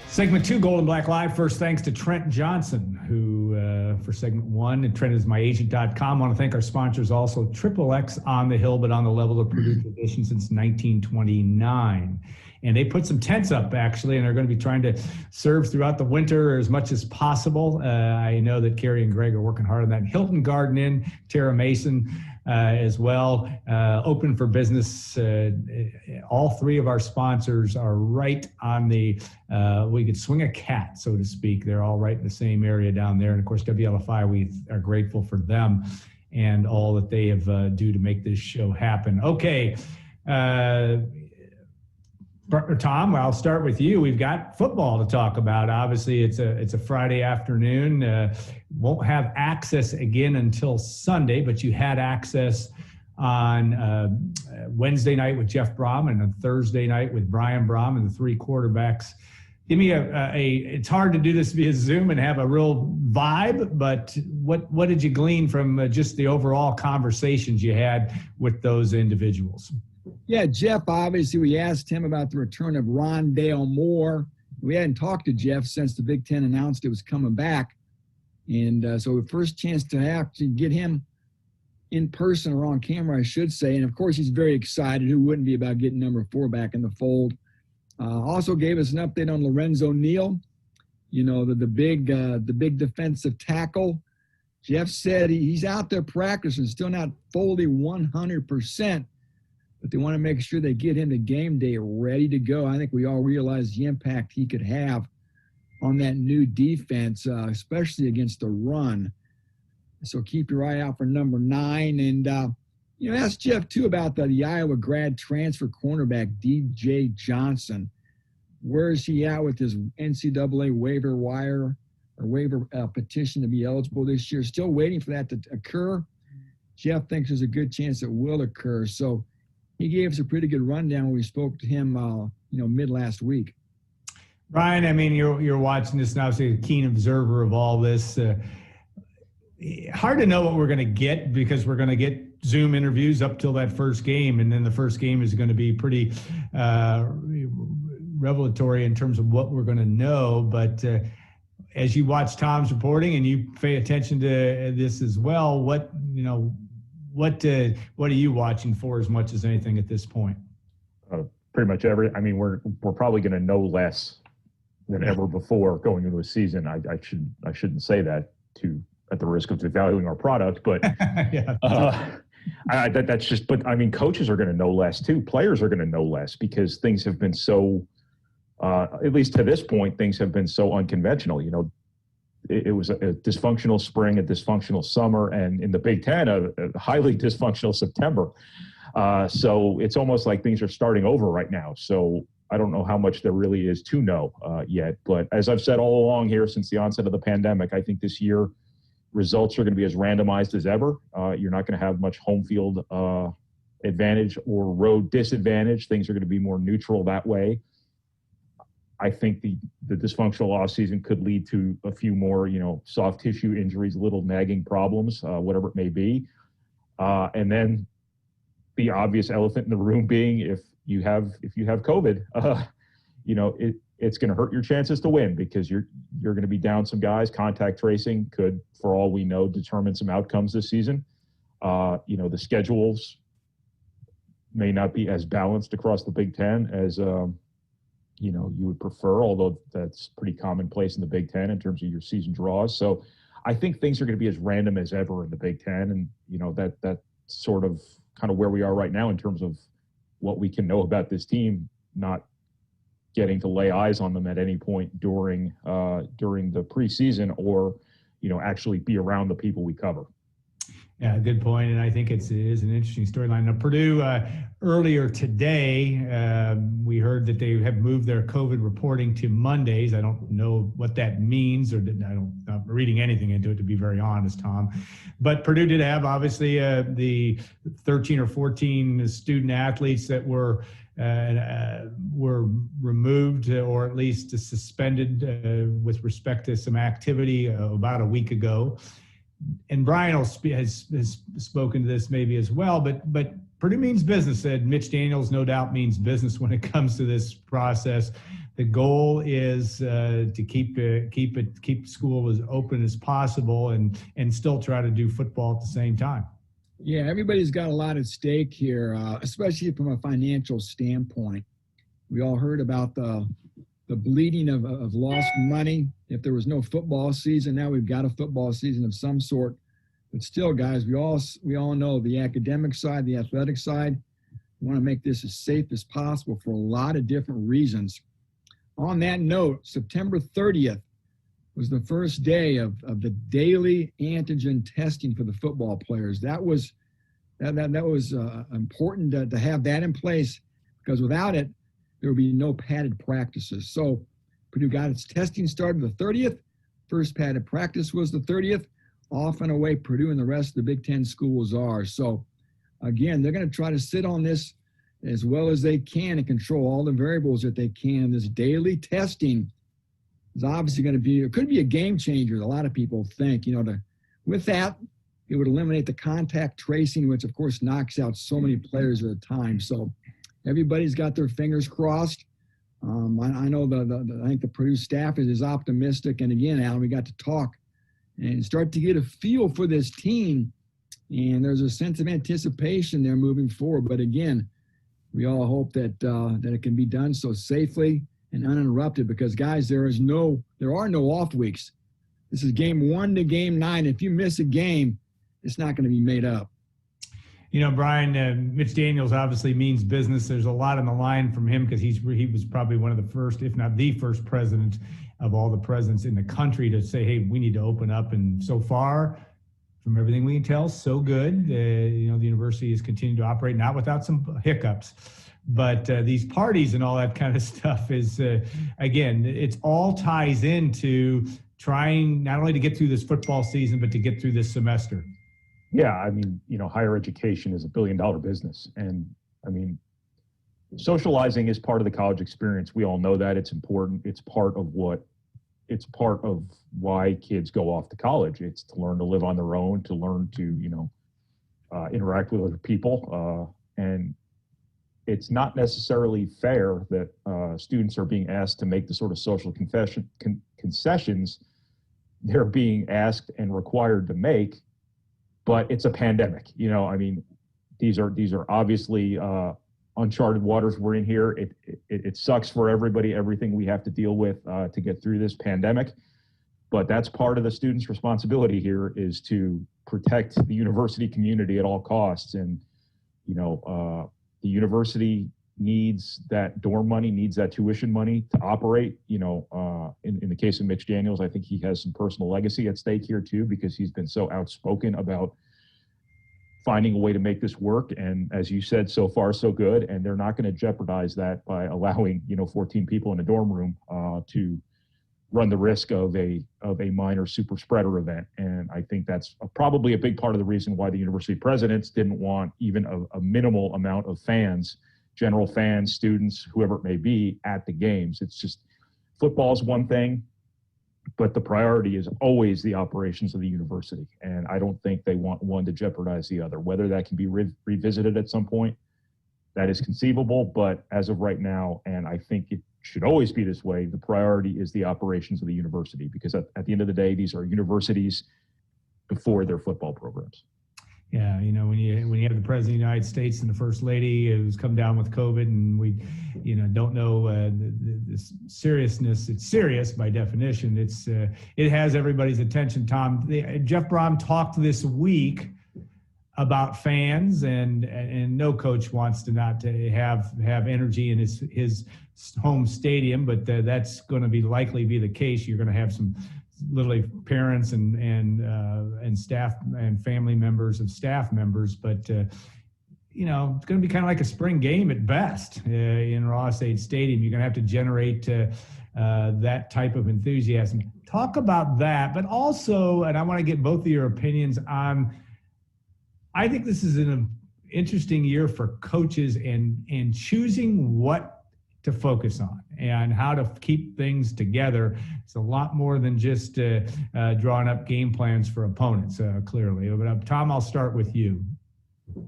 Segment 2, Gold and Black Live. First, thanks to Trent Johnson, who, for segment 1, and Trent is myagent.com. I want to thank our sponsors also, Triple X on the Hill, but on the level of Purdue tradition since 1929. And they put some tents up, actually, and they're going to be trying to serve throughout the winter as much as possible. I know that Carrie and Greg are working hard on that. Hilton Garden Inn, Tara Mason as well, open for business. All three of our sponsors are right on the, we could swing a cat, so to speak. They're all right in the same area down there. And of course, WLFI, we are grateful for them and all that they have do to make this show happen. Okay. Tom, I'll start with you. We've got football to talk about. Obviously, it's a Friday afternoon. Won't have access again until Sunday, but you had access on Wednesday night with Jeff Brom and on Thursday night with Brian Brom and the three quarterbacks. Give me it's hard to do this via Zoom and have a real vibe, but what did you glean from just the overall conversations you had with those individuals? Yeah, Jeff, obviously, we asked him about the return of Rondale Moore. We hadn't talked to Jeff since the Big Ten announced it was coming back. And so the first chance to have to get him in person or on camera, I should say. And, of course, he's very excited. Who wouldn't be about getting number 4 back in the fold? Also gave us an update on Lorenzo Neal, you know, the big defensive tackle. Jeff said he's out there practicing, still not fully 100%. But they want to make sure they get him to game day ready to go. I think we all realize the impact he could have on that new defense, especially against the run. So keep your eye out for number 9. And, ask Jeff, too, about the Iowa grad transfer cornerback, DJ Johnson. Where is he at with his NCAA waiver wire or waiver petition to be eligible this year? Still waiting for that to occur. Jeff thinks there's a good chance it will occur. So he gave us a pretty good rundown when we spoke to him, mid last week. Brian, I mean, you're watching this now, so you're a keen observer of all this. Hard to know what we're going to get because we're going to get Zoom interviews up till that first game, and then the first game is going to be pretty revelatory in terms of what we're going to know. But as you watch Tom's reporting and you pay attention to this as well, what are you watching for as much as anything at this point? Pretty much we're probably going to know less than ever before going into a season. I shouldn't say that at the risk of devaluing our product, but that's just. But I mean, coaches are going to know less too. Players are going to know less because things have been so. At least to this point, things have been so unconventional. You know, it was a dysfunctional spring, a dysfunctional summer, and in the Big Ten, a highly dysfunctional September. So it's almost like things are starting over right now. So I don't know how much there really is to know yet. But as I've said all along here since the onset of the pandemic, I think this year results are going to be as randomized as ever. You're not going to have much home field advantage or road disadvantage. Things are going to be more neutral that way. I think the dysfunctional offseason could lead to a few more, soft tissue injuries, little nagging problems, whatever it may be. And then the obvious elephant in the room being if you have COVID, it's going to hurt your chances to win because you're going to be down some guys. Contact tracing could, for all we know, determine some outcomes this season. The schedules may not be as balanced across the Big Ten as you would prefer, although that's pretty commonplace in the Big Ten in terms of your season draws. So I think things are going to be as random as ever in the Big Ten. And, that's sort of kind of where we are right now in terms of what we can know about this team, not getting to lay eyes on them at any point during the preseason or, actually be around the people we cover. Yeah, good point. And I think it is an interesting storyline. Now, Purdue, earlier today, we heard that they have moved their COVID reporting to Mondays. I don't know what that means, I'm not reading anything into it, to be very honest, Tom. But Purdue did have, obviously, the 13 or 14 student athletes that were removed or at least suspended with respect to some activity about a week ago. And Brian has spoken to this maybe as well, but Purdue means business. Said Mitch Daniels, no doubt means business when it comes to this process. The goal is to keep school as open as possible and still try to do football at the same time. Yeah, everybody's got a lot at stake here, especially from a financial standpoint. We all heard about the bleeding of lost money if there was no football season. Now we've got a football season of some sort. But still, guys, we all know the academic side, the athletic side. We want to make this as safe as possible for a lot of different reasons. On that note, September 30th was the first day of the daily antigen testing for the football players. That was important to have that in place, because without it, there would be no padded practices. So Purdue got its testing started the 30th. First padded practice was the 30th. Off and away Purdue and the rest of the Big Ten schools are. So, again, they're going to try to sit on this as well as they can and control all the variables that they can. This daily testing is obviously going to be, it could be a game changer, a lot of people think. With that, it would eliminate the contact tracing, which, of course, knocks out so many players at a time. So everybody's got their fingers crossed. I know I think the Purdue staff is optimistic. And, again, Alan, we got to talk and start to get a feel for this team. And there's a sense of anticipation there moving forward. But again, we all hope that it can be done so safely and uninterrupted, because, guys, there are no off weeks. This is game 1 to game 9. If you miss a game, it's not going to be made up. Brian, Mitch Daniels obviously means business. There's a lot on the line from him because he was probably one of the first, if not the first president of all the presidents in the country to say, hey, we need to open up. And so far, from everything we can tell, so good. The university has continued to operate, not without some hiccups. But these parties and all that kind of stuff is, again, it's all ties into trying not only to get through this football season, but to get through this semester. Yeah, I mean, higher education is $1 billion business. And I mean, socializing is part of the college experience. We all know that. It's important. It's part of why kids go off to college. It's to learn to live on their own, to learn to, interact with other people. And it's not necessarily fair that students are being asked to make the sort of social concessions they're being asked and required to make. But it's a pandemic, I mean, these are obviously uncharted waters we're in here. It sucks for everybody, everything we have to deal with to get through this pandemic. But that's part of the students' responsibility here, is to protect the university community at all costs. And, the university needs that dorm money, needs that tuition money to operate. In the case of Mitch Daniels, I think he has some personal legacy at stake here too, because he's been so outspoken about finding a way to make this work. And as you said, so far so good. And they're not going to jeopardize that by allowing 14 people in a dorm room to run the risk of a minor super spreader event. And I think that's probably a big part of the reason why the university presidents didn't want even a minimal amount of fans, general fans, students, whoever it may be, at the games. It's just, football is one thing, but the priority is always the operations of the university. And I don't think they want one to jeopardize the other. Whether that can be revisited at some point, that is conceivable. But as of right now, and I think it should always be this way, the priority is the operations of the university, because at the end of the day, these are universities before their football programs. Yeah, when you have the president of the United States and the first lady who's come down with COVID, and we, don't know the seriousness. It's serious by definition. It has everybody's attention. Tom, Jeff Brom talked this week about fans, and no coach wants to not to have energy in his home stadium, but that's going to likely be the case. You're going to have some literally parents and staff and family members of staff members, but it's going to be kind of like a spring game at best in Ross-Ade Stadium. You're going to have to generate that type of enthusiasm. Talk about that, but also, and I want to get both of your opinions on, I think this is an interesting year for coaches and choosing what to focus on and how to keep things together. It's a lot more than just drawing up game plans for opponents, clearly. But Tom, I'll start with you.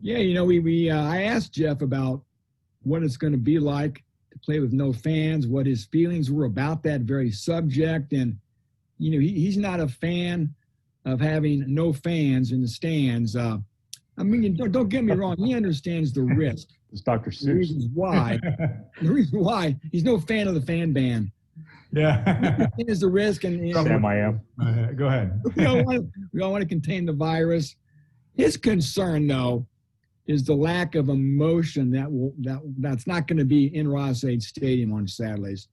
Yeah, I asked Jeff about what it's going to be like to play with no fans, what his feelings were about that very subject. And, he's not a fan of having no fans in the stands. I mean, don't get me wrong. He understands the risk. It's Dr. Seuss. The reason why he's no fan of the fan ban. Yeah. He understands the risk. And Sam, I am. Go ahead. we all want to contain the virus. His concern, though, is the lack of emotion that's not going to be in Ross-Ade Stadium on Saturdays.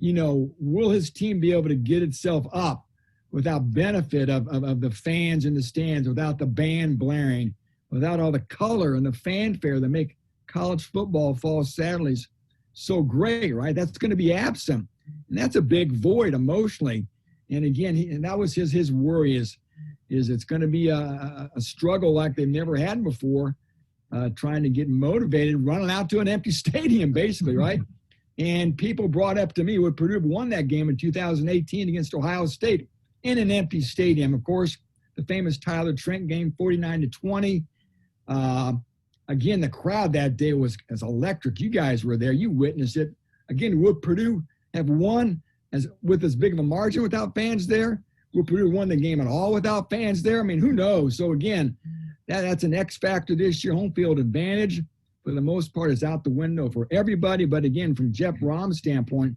Will his team be able to get itself up without benefit of the fans in the stands, without the band blaring, without all the color and the fanfare that make college football fall Saturdays so great, right? That's going to be absent. And that's a big void emotionally. And again, and that was his worry is it's going to be a struggle like they've never had before, trying to get motivated, running out to an empty stadium, basically, right? And people brought up to me when Purdue won that game in 2018 against Ohio State in an empty stadium. Of course, the famous Tyler Trent game, 49-20. Again, the crowd that day was electric. You guys were there. You witnessed it. Again, would Purdue have won with as big of a margin without fans there? Would Purdue won the game at all without fans there? I mean, who knows? So, again, that's an X factor this year. Home field advantage, for the most part, is out the window for everybody. But, again, from Jeff Brom's standpoint,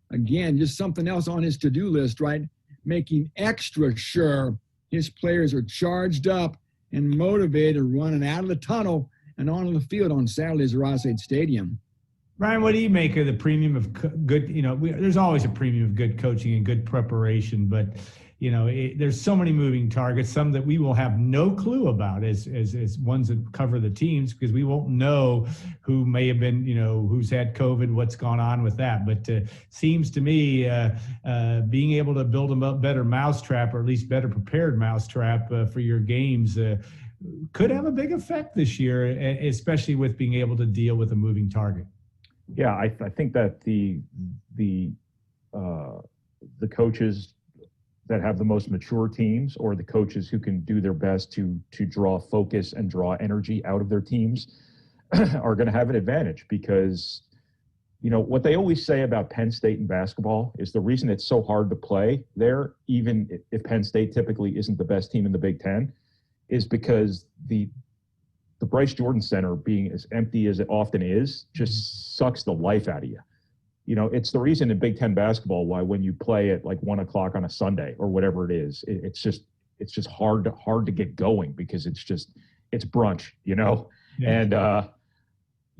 again, just something else on his to-do list, right? Making extra sure his players are charged up and motivated, running out of the tunnel and onto the field on Saturdays at Ross-Ade Stadium. Ryan, what do you make of the premium of good, there's always a premium of good coaching and good preparation, but, there's so many moving targets, some that we will have no clue about as ones that cover the teams, because we won't know who may have been, who's had COVID, what's gone on with that. But seems to me being able to build a better mousetrap, or at least better prepared mousetrap for your games could have a big effect this year, especially with being able to deal with a moving target. Yeah, I think that the coaches that have the most mature teams, or the coaches who can do their best to draw focus and draw energy out of their teams, are going to have an advantage, because what they always say about Penn State in basketball is the reason it's so hard to play there, even if Penn State typically isn't the best team in the Big Ten, is because the Bryce Jordan Center, being as empty as it often is, just sucks the life out of you. It's the reason in Big Ten basketball why when you play at like 1 o'clock on a Sunday or whatever it is, it's just hard to get going, because it's brunch, Yeah.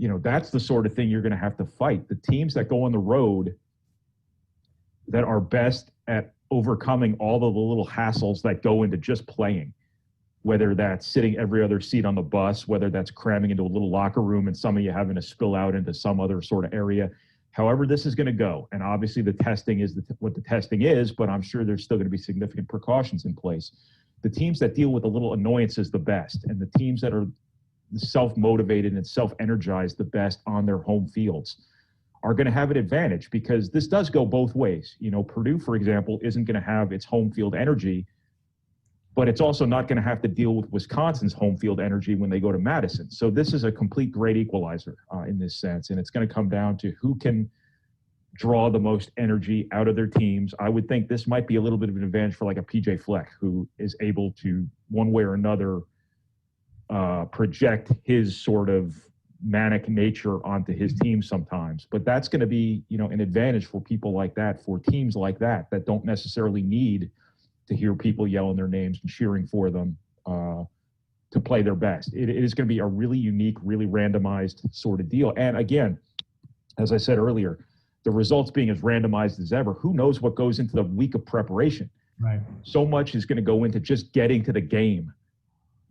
And that's the sort of thing you're going to have to fight. The teams that go on the road that are best at overcoming all of the little hassles that go into just playing, whether that's sitting every other seat on the bus, whether that's cramming into a little locker room and some of you having to spill out into some other sort of area, however this is going to go. And obviously the testing is what the testing is, but I'm sure there's still going to be significant precautions in place. The teams that deal with a little annoyances the best, and the teams that are self-motivated and self-energized the best on their home fields, are going to have an advantage, because this does go both ways. Purdue, for example, isn't going to have its home field energy, but it's also not going to have to deal with Wisconsin's home field energy when they go to Madison. So this is a complete great equalizer in this sense, and it's going to come down to who can draw the most energy out of their teams. I would think this might be a little bit of an advantage for like a PJ Fleck, who is able to, one way or another, project his sort of manic nature onto his team sometimes. But that's going to be, an advantage for people like that, for teams like that don't necessarily need to hear people yelling their names and cheering for them to play their best. It is going to be a really unique, really randomized sort of deal. And again, as I said earlier, the results being as randomized as ever, who knows what goes into the week of preparation? Right. So much is going to go into just getting to the game,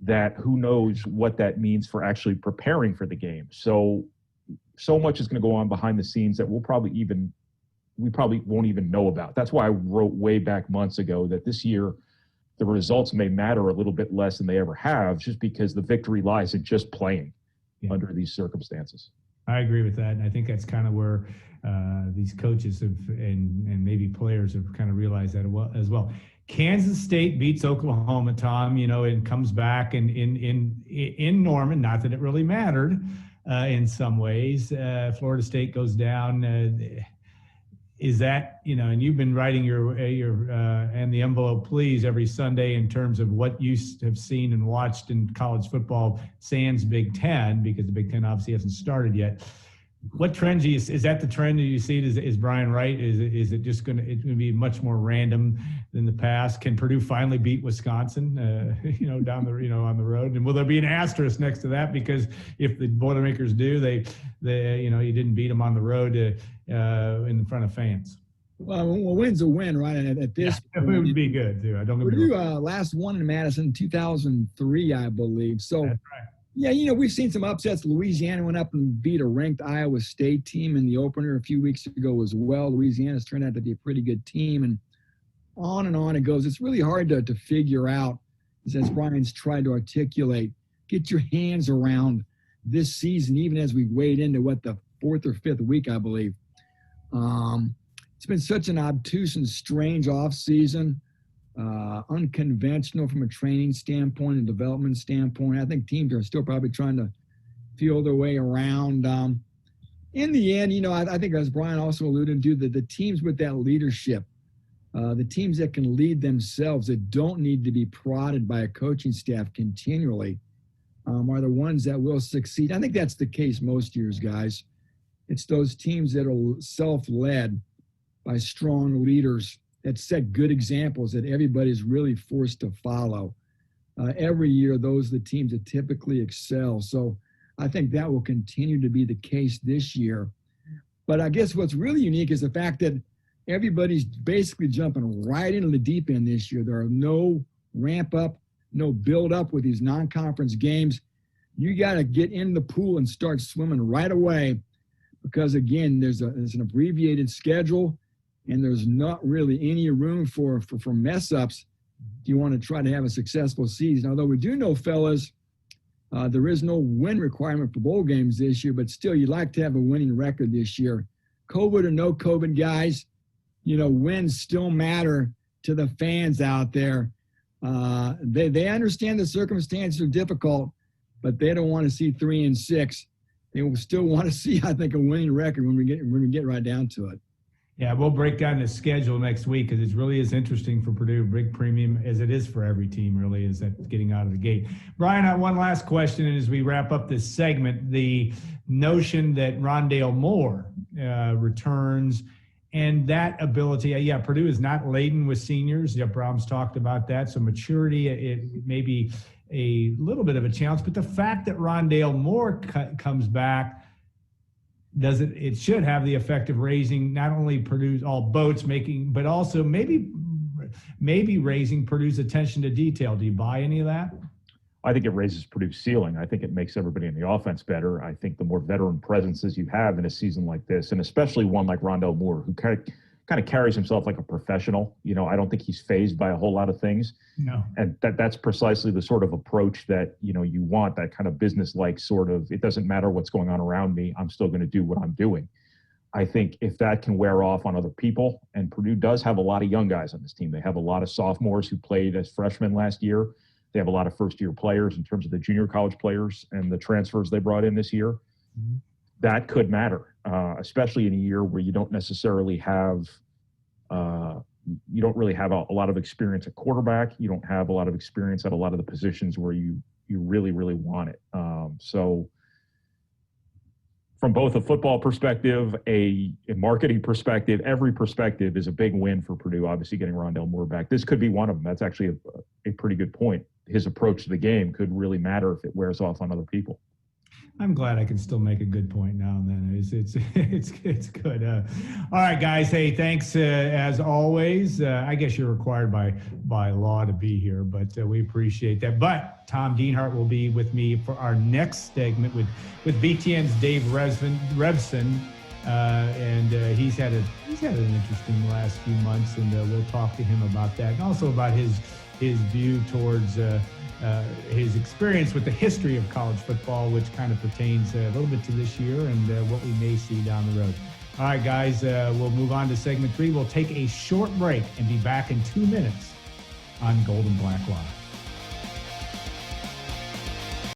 that who knows what that means for actually preparing for the game. So much is going to go on behind the scenes that we probably won't even know about. That's why I wrote way back months ago that this year the results may matter a little bit less than they ever have, just because the victory lies in just playing under these circumstances. I agree with that. And I think that's kind of where these coaches have and maybe players have kind of realized that as well. Kansas State beats Oklahoma, Tom, and comes back in Norman, not that it really mattered in some ways. Florida State goes down. Is that, and you've been writing your and the envelope please every Sunday in terms of what you have seen and watched in college football sans Big Ten, because the Big Ten obviously hasn't started yet. What trend is that the trend that you see? Is Brian right? Is it just going to be much more random than the past? Can Purdue finally beat Wisconsin, down the, on the road? And will there be an asterisk next to that? Because if the Boilermakers do, they you didn't beat them on the road in front of fans. Well, a win's a win, right? And at this point, it would be good too. Purdue last won in Madison in 2003, I believe. So. That's right. Yeah, we've seen some upsets. Louisiana went up and beat a ranked Iowa State team in the opener a few weeks ago as well. Louisiana's turned out to be a pretty good team, and on it goes. It's really hard to figure out, as Brian's tried to articulate, get your hands around this season, even as we wade into the fourth or fifth week, I believe. It's been such an obtuse and strange offseason. Unconventional from a training standpoint and development standpoint. I think teams are still probably trying to feel their way around. In the end, I think, as Brian also alluded to, the teams with that leadership, the teams that can lead themselves, that don't need to be prodded by a coaching staff continually, are the ones that will succeed. I think that's the case most years, guys. It's those teams that are self-led by strong leaders that set good examples that everybody's really forced to follow. Every year, those are the teams that typically excel. So I think that will continue to be the case this year. But I guess what's really unique is the fact that everybody's basically jumping right into the deep end this year. There are no ramp up, no build up with these non-conference games. You got to get in the pool and start swimming right away because, again, there's an abbreviated schedule. And there's not really any room for mess ups if you want to try to have a successful season. Although we do know, fellas, there is no win requirement for bowl games this year, but still, you'd like to have a winning record this year. COVID or no COVID, guys, wins still matter to the fans out there. They understand the circumstances are difficult, but they don't want to see 3-6. They will still want to see, I think, a winning record when we get right down to it. Yeah, we'll break down the schedule next week because it really is interesting for Purdue, big premium as it is for every team, really, is that getting out of the gate. Brian, I have one last question, and as we wrap up this segment, the notion that Rondale Moore returns and that ability, Purdue is not laden with seniors. Brahms talked about that, so maturity, it may be a little bit of a challenge, but the fact that Rondale Moore comes back, it should have the effect of raising not only Purdue's all boats but also maybe raising Purdue's attention to detail. Do you buy any of that? I think it raises Purdue's ceiling. I think it makes everybody in the offense better. I think the more veteran presences you have in a season like this, and especially one like Rondale Moore, who kind of carries himself like a professional. I don't think he's fazed by a whole lot of things. No. And that's precisely the sort of approach that, you want, that kind of business-like sort of, it doesn't matter what's going on around me, I'm still going to do what I'm doing. I think if that can wear off on other people, and Purdue does have a lot of young guys on this team. They have a lot of sophomores who played as freshmen last year. They have a lot of first-year players in terms of the junior college players and the transfers they brought in this year. Mm-hmm. That could matter, especially in a year where you don't necessarily have you don't really have a lot of experience at quarterback. You don't have a lot of experience at a lot of the positions where you really, really want it. So from both a football perspective, a marketing perspective, every perspective is a big win for Purdue, obviously getting Rondale Moore back. This could be one of them. That's actually a pretty good point. His approach to the game could really matter if it wears off on other people. I'm glad I can still make a good point now and then. It's good. All right, guys. Hey, thanks as always. I guess you're required by law to be here, but we appreciate that. But Tom Dienhart will be with me for our next segment with BTN's Dave Revson, and he's had an interesting last few months, and we'll talk to him about that, and also about his view towards his experience with the history of college football, which kind of pertains a little bit to this year and what we may see down the road. All right, guys, we'll move on to segment 3. We'll take a short break and be back in 2 minutes on Golden Black Law.